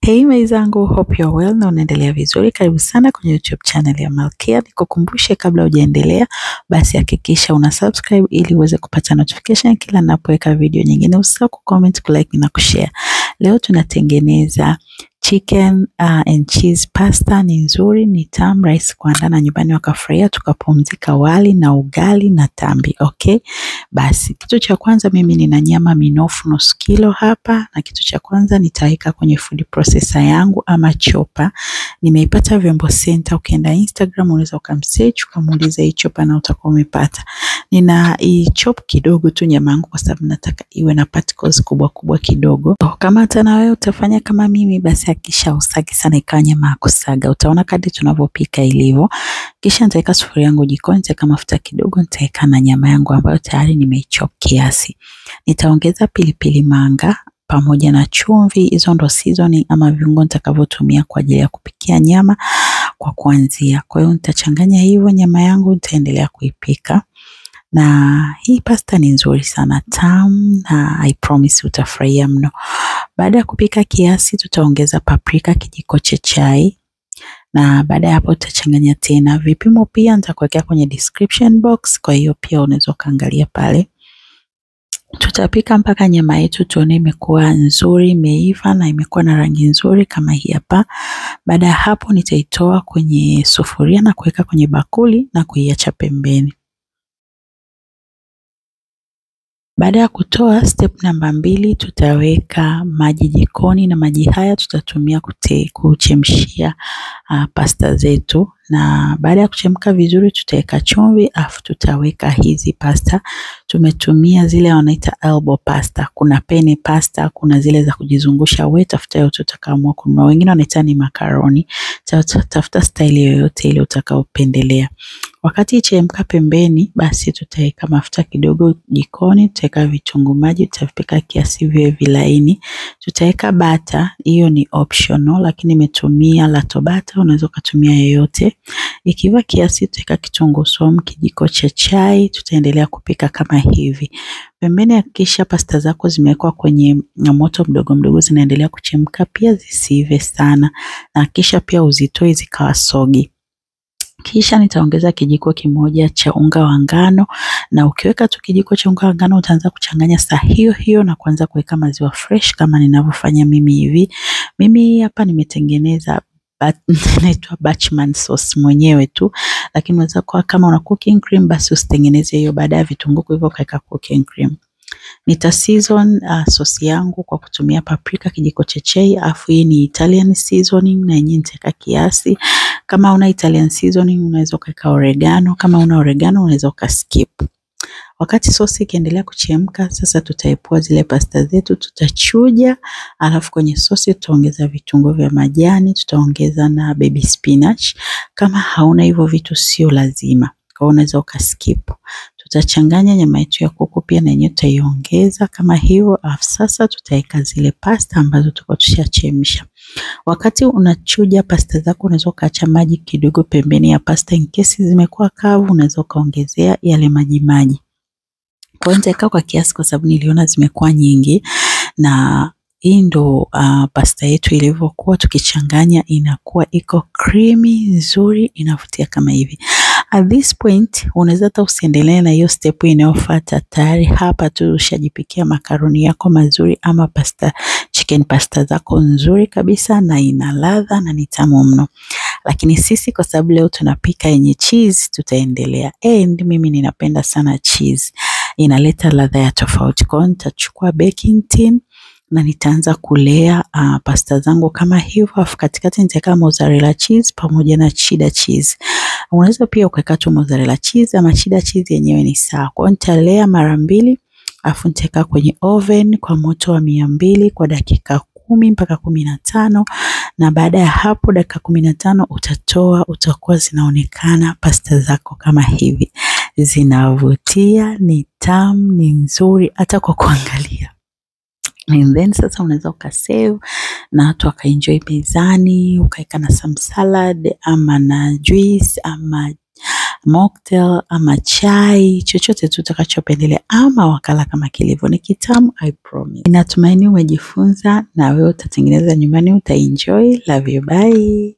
Hey mwenzangu, hope you're well na unaendelea vizuri. Karibu sana kwenye YouTube channel ya Malkia. Nikukumbushe kabla hujaendelea, basi hakikisha una subscribe ili uweze kupata notification kila ninapoweka video nyingine. Usisahau kucomment, kulike na kushare. Leo tunatengeneza chicken and cheese pasta. Ni nzuri, ni tamu, rahisi kuandaa na nyumbani wakafurahia, tukapumzika wali na ugali na tambi. Okay? Basi kitu cha kwanza mimi nina nyama minofu nusu kilo hapa, na kitu cha kwanza nitaweka kwenye food processor yangu ama chopper. Nimeipata Vyombo Center, ukienda Instagram unaweza ukamsearch ukamuuliza hii chopper na utakuwa umepata. Nina chop kidogo tu nyama yangu kwa sababu nataka iwe na particles kubwa kubwa kidogo. Kama hata na wewe utafanya kama mimi, basi hakikisha usagi sana ikawa nyama ya kusaga. Utaona kadri tunavyopika ilivyo. Kisha nitaweka sufuria yangu jikoni, nitaweka mafuta kidogo, nitaweka na nyama yangu ambayo tayari nimeichop kiasi. Nitaongeza pilipili manga pamoja na chumvi. Hizo ndo seasoning ama viungo nitakavyotumia kwa ajili ya kupikia nyama kwa kuanzia. Kwa hiyo nitachanganya hivyo nyama yangu, nitaendelea kuipika. Na hii pasta ni nzuri sana, tamu, na I promise utafurahia mno. Baada ya kupika kiasi, tutaongeza paprika kijiko cha chai. Na baada ya hapo tutachanganya tena. Vipimo pia nitakuwekea kwenye description box, kwa hiyo pia unaweza kaangalia pale. Tutapika mpaka nyama yetu tuone imekuwa nzuri, imeiva na imekuwa na rangi nzuri kama hii hapa. Baada ya hapo nitaitoa kwenye sufuria na kuweka kwenye bakuli na kuiacha pembeni. Baada ya kutoa, step namba 2, tutaweka maji jikoni, na maji haya tutatumia kuchemshia pasta zetu. Na baada ya kuchemka vizuri tutaweka chumvi, afu tutaweka hizi pasta. Tumetumia zile wanaita elbow pasta, kuna penne pasta, kuna zile za kujizungusha. Wewe tafuta yote utakayoamua kununua. Wengine wanaita ni macaroni. Tafuta style yoyote ile utakayopendelea. Wakati ichemka pembeni, basi tutaweka mafuta kidogo jikoni, tutaweka vitunguu maji, tutapika kiasi viwe vilaini. Tutaweka bata, hiyo ni optional, lakini nimetumia lato bata, unaweza kutumia yoyote. Ikiwa kiasi tutaweka kitunguu saumu kijiko cha chai, tutaendelea kupika kama hivi. Pembeni hakikisha pasta zako zimewekwa kwenye moto mdogo mdogo, zinaendelea kuchemka, pia zisiive sana. Na kisha pia uzitoe zikawa sogi. Kisha nitaongeza kijiko kimoja cha unga wa ngano, na ukiweka tu kijiko cha unga wa ngano utaanza kuchanganya saa hiyo hiyo na kuanza kuweka maziwa fresh kama ninavyofanya mimi hivi. Mimi hapa nimetengeneza inaitwa Batchman sauce mwenyewe tu, lakini unaweza kwa kama una cooking cream basi usitengeneze hiyo. Baada ya vitunguu hivyo kaweka cooking cream. Nita season sauce yangu kwa kutumia paprika kijiko cha chai, afu hii ni Italian seasoning na yenyewe nitaweka kiasi. Kama una Italian seasoning unaweza kuweka oregano, kama una oregano unaweza ukaskip. Wakati sauce ikiendelea kuchemka, sasa tutaipua zile pasta zetu, tutachuja, alafu kwenye sauce tutaongeza vitunguu vya majani, tutaongeza na baby spinach. Kama hauna hivyo vitu sio lazima, kwa unaweza ukaskip. Tutachanganya nyama yetu ya kuku pia na yenyewe tutaiongeza kama hivyo. Sasa tutaweka zile pasta ambazo tulikuwa tushachemsha. Wakati unachuja pasta zako unaweza ukaacha maji kidogo pembeni ya pasta, in case zimekuwa kavu unaweza kaongezea yale maji maji. Kwa hiyo nitaweka kwa kiasi kwa sababu niliona zimekuwa nyingi, na hii ndo pasta yetu ilivyokuwa. Tukichanganya inakuwa iko creamy nzuri, inavutia kama hivi. At this point unaweza hata usiendelee na hiyo step inayofuata. Tayari hapa tu ushajipikia makaroni yako mazuri ama chicken pasta zako nzuri kabisa, na ina ladha na ni tamu mno. Lakini sisi kwa sababu leo tunapika yenye cheese, tutaendelea. And mimi ninapenda sana cheese, inaleta ladha ya tofauti. Kwa hiyo nitachukua baking tin na nitaanza kulea pasta zangu kama hivyo, afu katikati nitaweka mozzarella cheese pamoja na cheddar cheese. Unaweza pia ukaweka tu mozzarella cheese ama cheddar cheese yenyewe ni sawa. Kwa hiyo nitalea mara 2, afu nitaweka kwenye oven kwa moto wa 200 kwa dakika 10 mpaka 15, na baada ya hapo dakika 15 utatoa, utakuwa zinaonekana pasta zako kama hivi. Zinavutia, ni tamu, ni nzuri hata kwa kuangalia. And then sasa unaweza ukasave na watu wakaenjoy mezani, ukaeka na some salad ama na juice ama mocktail ama chai, chochote tu utakachopendelea, ama wakala kama kilivyo. Ni kitamu, I promise. Ninatumaini umejifunza na wewe utatengeneza nyumbani, utaenjoy. Love you, bye.